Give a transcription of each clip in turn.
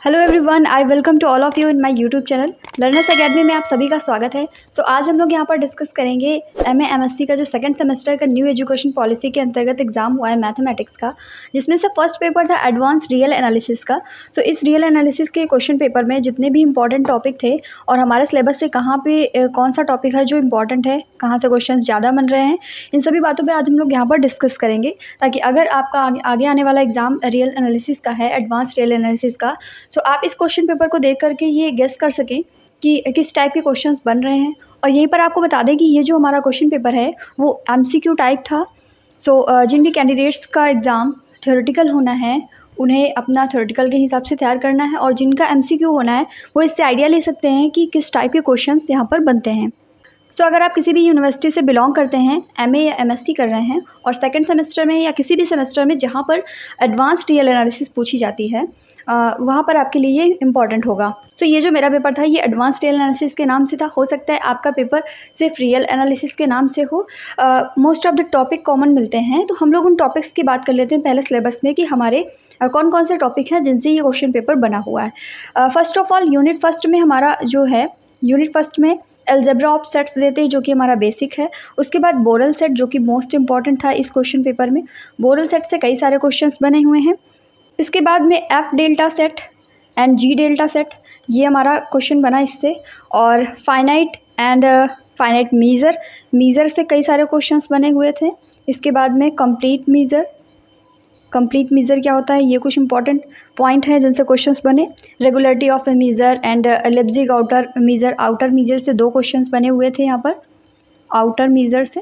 Hello everyone, I welcome to all of you in my YouTube channel Learners Academy में आप सभी का स्वागत है। आज हम लोग यहाँ पर डिस्कस करेंगे एमए एमएससी का जो सेकंड सेमेस्टर का न्यू एजुकेशन पॉलिसी के अंतर्गत एग्जाम हुआ है मैथमेटिक्स का, जिसमें से फर्स्ट पेपर था एडवांस रियल एनालिसिस का। इस रियल एनालिसिस के क्वेश्चन पेपर में जितने भी इंपॉर्टेंट टॉपिक थे और हमारे सिलेबस से कहाँ पे कौन सा टॉपिक है जो इंपॉर्टेंट है, कहाँ से क्वेश्चन ज़्यादा बन रहे हैं, इन सभी बातों पर आज हम लोग यहाँ पर डिस्कस करेंगे, ताकि अगर आपका आगे आने वाला एग्जाम रियल एनालिसिस का है, एडवांस रियल एनालिसिस का, आप इस क्वेश्चन पेपर को देख करके ये गेस कर सकें कि किस टाइप के क्वेश्चंस बन रहे हैं। और यहीं पर आपको बता दें कि ये जो हमारा क्वेश्चन पेपर है वो एमसीक्यू टाइप था। जिन भी कैंडिडेट्स का एग्ज़ाम थ्योरेटिकल होना है उन्हें अपना थ्योरेटिकल के हिसाब से तैयार करना है, और जिनका एमसीक्यू होना है वो इससे आइडिया ले सकते हैं कि किस टाइप के क्वेश्चंस यहाँ पर बनते हैं। अगर आप किसी भी यूनिवर्सिटी से बिलोंग करते हैं, एमए या एमएससी कर रहे हैं और सेकंड सेमेस्टर में या किसी भी सेमेस्टर में जहाँ पर एडवांस्ड रियल एनालिसिस पूछी जाती है, वहाँ पर आपके लिए ये इम्पॉर्टेंट होगा। ये जो मेरा पेपर था ये एडवांस्ड रियल एनालिसिस के नाम से था। हो सकता है आपका पेपर सिर्फ रियल एनालिसिस के नाम से हो। Most of the topic common मिलते हैं, तो हम लोग उन टॉपिक्स की बात कर लेते हैं पहले सिलेबस में कि हमारे कौन कौन से टॉपिक हैं जिनसे ये क्वेश्चन पेपर बना हुआ है। First of all unit first में हमारा जो है, यूनिट फर्स्ट में अलजेब्रा ऑफ सेट्स देते हैं जो कि हमारा बेसिक है। उसके बाद बोरल सेट जो कि मोस्ट इंपॉर्टेंट था इस क्वेश्चन पेपर में। बोरल सेट से कई सारे क्वेश्चंस बने हुए हैं। इसके बाद में F delta set and G delta set, ये हमारा क्वेश्चन बना इससे। और फाइनाइट एंड फाइनाइट मीज़र से कई सारे क्वेश्चंस बने हुए थे। इसके बाद में कंप्लीट मीज़र क्या होता है, ये कुछ इंपॉर्टेंट पॉइंट हैं जिनसे क्वेश्चंस बने। Regularity of a measure and Lebesgue outer measure से दो क्वेश्चंस बने हुए थे यहाँ पर, आउटर मीज़र से।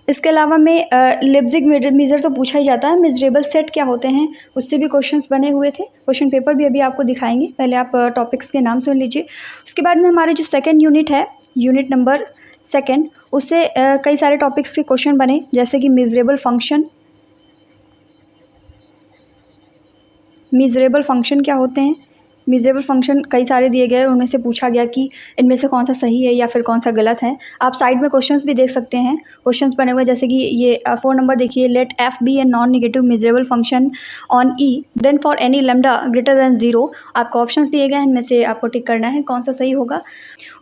इसके अलावा में लेब्जिग मीज़र तो पूछा ही जाता है। मिजरेबल सेट क्या होते हैं उससे भी क्वेश्चंस बने हुए थे। क्वेश्चन पेपर भी अभी आपको दिखाएंगे, पहले आप टॉपिक्स के नाम सुन लीजिए। उसके बाद में हमारे जो सेकेंड यूनिट है, यूनिट नंबर सेकेंड, उससे कई सारे टॉपिक्स के क्वेश्चन बने, जैसे कि मिजरेबल फंक्शन क्या होते हैं। मिजरेबल फंक्शन कई सारे दिए गए, उनमें से पूछा गया कि इनमें से कौन सा सही है या फिर कौन सा गलत है। आप साइड में क्वेश्चंस भी देख सकते हैं, क्वेश्चंस बने हुए, जैसे कि ये 4 नंबर देखिए, let F be a non negative measurable function on E then for any lambda greater than 0। आपको ऑप्शंस दिए गए हैं, इनमें से आपको टिक करना है कौन सा सही होगा।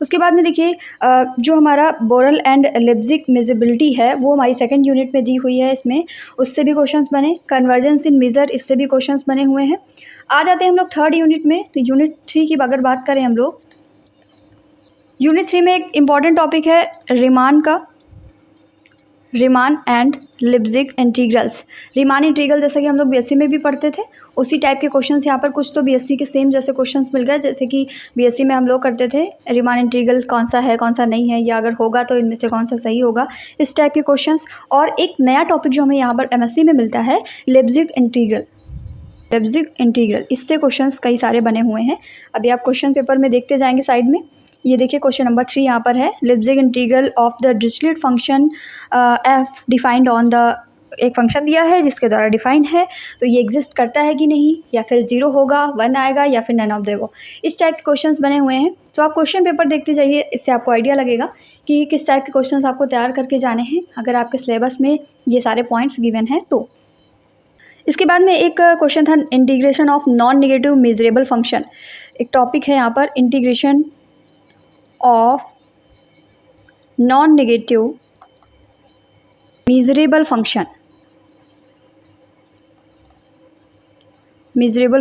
उसके बाद में देखिए जो हमारा बोरल एंड लेब्जिग मिजिबिलिटी है वो हमारी सेकेंड यूनिट में दी हुई है। इसमें उससे भी क्वेश्चंस बने। कन्वर्जेंस इन मीज़र, इससे भी क्वेश्चंस बने हुए हैं। आ जाते हैं हम लोग थर्ड यूनिट में। तो यूनिट 3 की अगर बात करें हम लोग, यूनिट 3 में एक इम्पॉर्टेंट टॉपिक है Riemann and Lebesgue integrals. Riemann integral जैसे कि हम लोग बीएससी में भी पढ़ते थे, उसी टाइप के क्वेश्चंस यहाँ पर कुछ तो बीएससी के सेम जैसे क्वेश्चंस मिल गए। जैसे कि बीएससी में हम लोग करते थे रीमान इंटीग्रल कौन सा है कौन सा नहीं है, या अगर होगा तो इनमें से कौन सा सही होगा, इस टाइप के क्वेश्चंस। और एक नया टॉपिक जो हमें यहाँ पर एमएससी में मिलता है, लेब्जिग इंटीग्रल, इससे क्वेश्चंस कई सारे बने हुए हैं। अभी आप क्वेश्चन पेपर में देखते जाएंगे साइड में। ये देखिए क्वेश्चन नंबर 3 यहाँ पर है, Lebesgue integral of the Dirichlet function F defined on the, एक फंक्शन दिया है जिसके द्वारा डिफाइंड है, तो ये एग्जिस्ट करता है कि नहीं, या फिर 0 होगा, 1 आएगा, या फिर नन ऑफ द वो, इस टाइप के क्वेश्चंस बने हुए हैं। आप क्वेश्चन पेपर देखते जाइए, इससे आपको आइडिया लगेगा कि किस टाइप के क्वेश्चंस आपको तैयार करके जाने हैं, अगर आपके सिलेबस में ये सारे पॉइंट्स गिवन हैं तो। इसके बाद में एक क्वेश्चन था integration of non negative measurable function. एक टॉपिक है यहाँ पर, integration of non negative measurable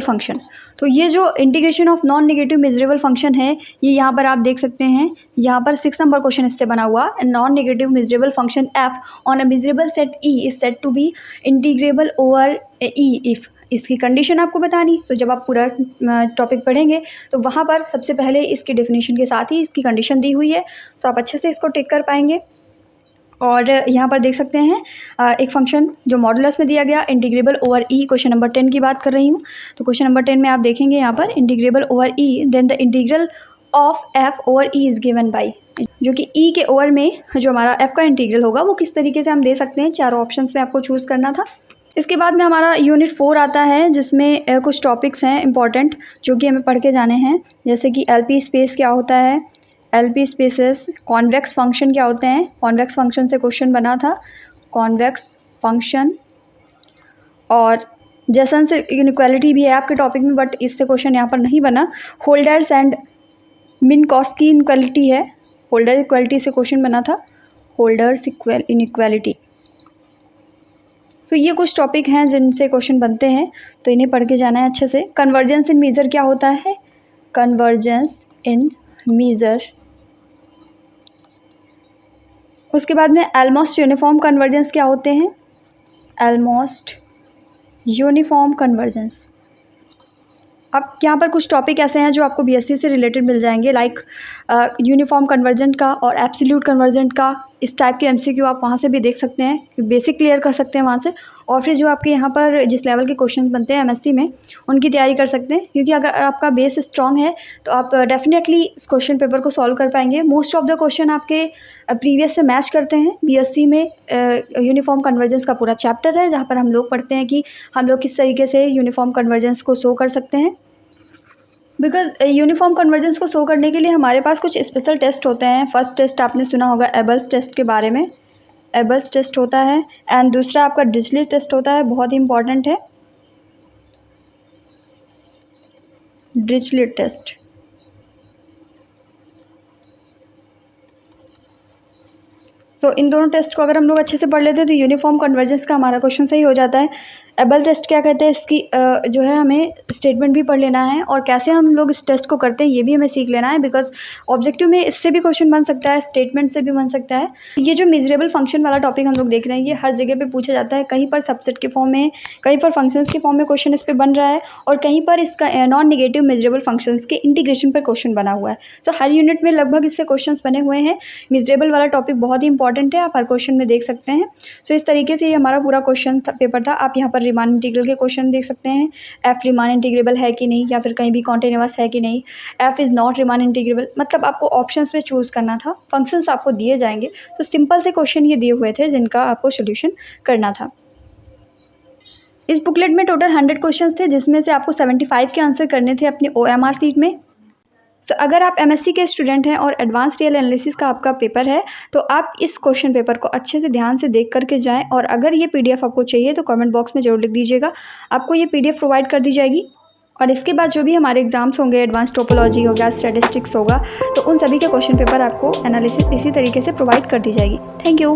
function. तो ये जो integration of non negative measurable function है, ये यहाँ पर आप देख सकते हैं। यहाँ पर 6 नंबर क्वेश्चन इससे बना हुआ, non negative measurable function F on a measurable set E is said to be integrable over E if. इसकी कंडीशन आपको बतानी, तो जब आप पूरा टॉपिक पढ़ेंगे तो वहाँ पर सबसे पहले इसकी डेफिनेशन के साथ ही इसकी कंडीशन दी हुई है, तो आप अच्छे से इसको टिक कर पाएंगे। और यहाँ पर देख सकते हैं एक फंक्शन जो मॉडुलस में दिया गया, इंटीग्रेबल ओवर ई। क्वेश्चन नंबर 10 की बात कर रही हूँ, तो क्वेश्चन नंबर 10 में आप देखेंगे यहाँ पर integrable over E, then the integral of F over E is given by, जो कि ई के ओवर में जो हमारा एफ का इंटीग्रल होगा वो किस तरीके से हम दे सकते हैं। चारों ऑप्शंस में आपको चूज़ करना था। इसके बाद में हमारा यूनिट 4 आता है, जिसमें कुछ टॉपिक्स हैं इंपॉर्टेंट जो कि हमें पढ़ के जाने हैं, जैसे कि एलपी स्पेस क्या होता है, एलपी स्पेसेस, कॉन्वेक्स फंक्शन क्या होते हैं। कॉन्वेक्स फंक्शन से क्वेश्चन बना था, कॉन्वेक्स फंक्शन। और जेसन्स इनइक्वालिटी भी है आपके टॉपिक में, बट इससे क्वेश्चन यहाँ पर नहीं बना। होल्डर्स एंड मिन्कॉस्की इनइक्वालिटी है, होल्डर इक्वालिटी से क्वेश्चन बना था, होल्डर्स इनइक्वालिटी। तो ये कुछ टॉपिक हैं जिनसे क्वेश्चन बनते हैं, तो इन्हें पढ़ के जाना है अच्छे से। कन्वर्जेंस इन मीज़र क्या होता है? कन्वर्जेंस इन मीज़र। उसके बाद में ऑलमोस्ट यूनिफॉर्म कन्वर्जेंस क्या होते हैं? Almost uniform convergence. अब यहाँ पर कुछ टॉपिक ऐसे हैं जो आपको बीएससी से रिलेटेड मिल जाएंगे, लाइक यूनिफॉर्म कन्वर्जेंट का और एब्सोल्यूट कन्वर्जेंट का। इस टाइप के एमसीक्यू आप वहाँ से भी देख सकते हैं, बेसिक क्लियर कर सकते हैं वहाँ से। और फिर जो आपके यहाँ पर जिस लेवल के क्वेश्चंस बनते हैं एमएससी में, उनकी तैयारी कर सकते हैं, क्योंकि अगर आपका बेस स्ट्रांग है तो आप डेफिनेटली इस क्वेश्चन पेपर को सॉल्व कर पाएंगे। मोस्ट ऑफ द क्वेश्चन आपके प्रीवियस से मैच करते हैं। बीएससी में यूनिफॉर्म कन्वर्जेंस का पूरा चैप्टर है, जहाँ पर हम लोग पढ़ते हैं कि हम लोग किस तरीके से यूनिफॉर्म कन्वर्जेंस को शो कर सकते हैं। बिकॉज यूनिफॉर्म कन्वर्जेंस को शो करने के लिए हमारे पास कुछ स्पेशल टेस्ट होते हैं। फर्स्ट टेस्ट आपने सुना होगा एबल्स टेस्ट के बारे में, एबल्स टेस्ट होता है। एंड दूसरा आपका डिरिचलेट टेस्ट होता है, बहुत ही इंपॉर्टेंट है, डिरिचलेट टेस्ट। तो इन दोनों टेस्ट को अगर हम लोग अच्छे से पढ़ लेते हैं तो यूनिफॉर्म कन्वर्जेंस का हमारा क्वेश्चन सही हो जाता है। एबल टेस्ट क्या कहते हैं, इसकी जो है हमें स्टेटमेंट भी पढ़ लेना है, और कैसे हम लोग इस टेस्ट को करते हैं ये भी हमें सीख लेना है। बिकॉज ऑब्जेक्टिव में इससे भी क्वेश्चन बन सकता है, स्टेटमेंट से भी बन सकता है। ये जो मेजरेबल फंक्शन वाला टॉपिक हम लोग देख रहे हैं, ये हर जगह पे पूछा जाता है। कहीं पर सबसेट के फॉर्म में, कहीं पर फंक्शंस के फॉर्म में क्वेश्चन इस पर बन रहा है, और कहीं पर इसका नॉन निगेटिव मेजरेबल फंक्शंस के इंटीग्रेशन पर क्वेश्चन बना हुआ है। तो हर यूनिट में लगभग इससे क्वेश्चन बने हुए हैं। मेजरेबल वाला टॉपिक बहुत ही इंपॉर्टेंट है, आप हर क्वेश्चन में देख सकते हैं। सो इस तरीके से ये हमारा पूरा क्वेश्चन पेपर था। आप यहाँ पर रीमान इंटीग्रल के क्वेश्चन देख सकते हैं, एफ रीमान इंटीग्रेबल है कि नहीं, या फिर कहीं भी कॉन्टिन्यूअस है कि नहीं, F is not Riemann integrable. मतलब आपको ऑप्शंस में चूज़ करना था, फंक्शंस आपको दिए जाएंगे। तो सिंपल से क्वेश्चन ये दिए हुए थे जिनका आपको सोल्यूशन करना था। इस बुकलेट में टोटल 100 क्वेश्चंस थे, जिसमें से आपको 75 के आंसर करने थे अपने OMR सीट में। सो अगर आप एमएससी के स्टूडेंट हैं और एडवांस रियल एनालिसिस का आपका पेपर है, तो आप इस क्वेश्चन पेपर को अच्छे से ध्यान से देख करके जाएं। और अगर ये पीडीएफ आपको चाहिए तो कमेंट बॉक्स में ज़रूर लिख दीजिएगा, आपको ये पीडीएफ प्रोवाइड कर दी जाएगी। और इसके बाद जो भी हमारे एग्जाम्स होंगे, एडवांस टोपोलॉजी हो गया, स्टैटिस्टिक्स होगा, तो उन सभी के क्वेश्चन पेपर आपको एनालिसिस इसी तरीके से प्रोवाइड कर दी जाएगी। Thank you.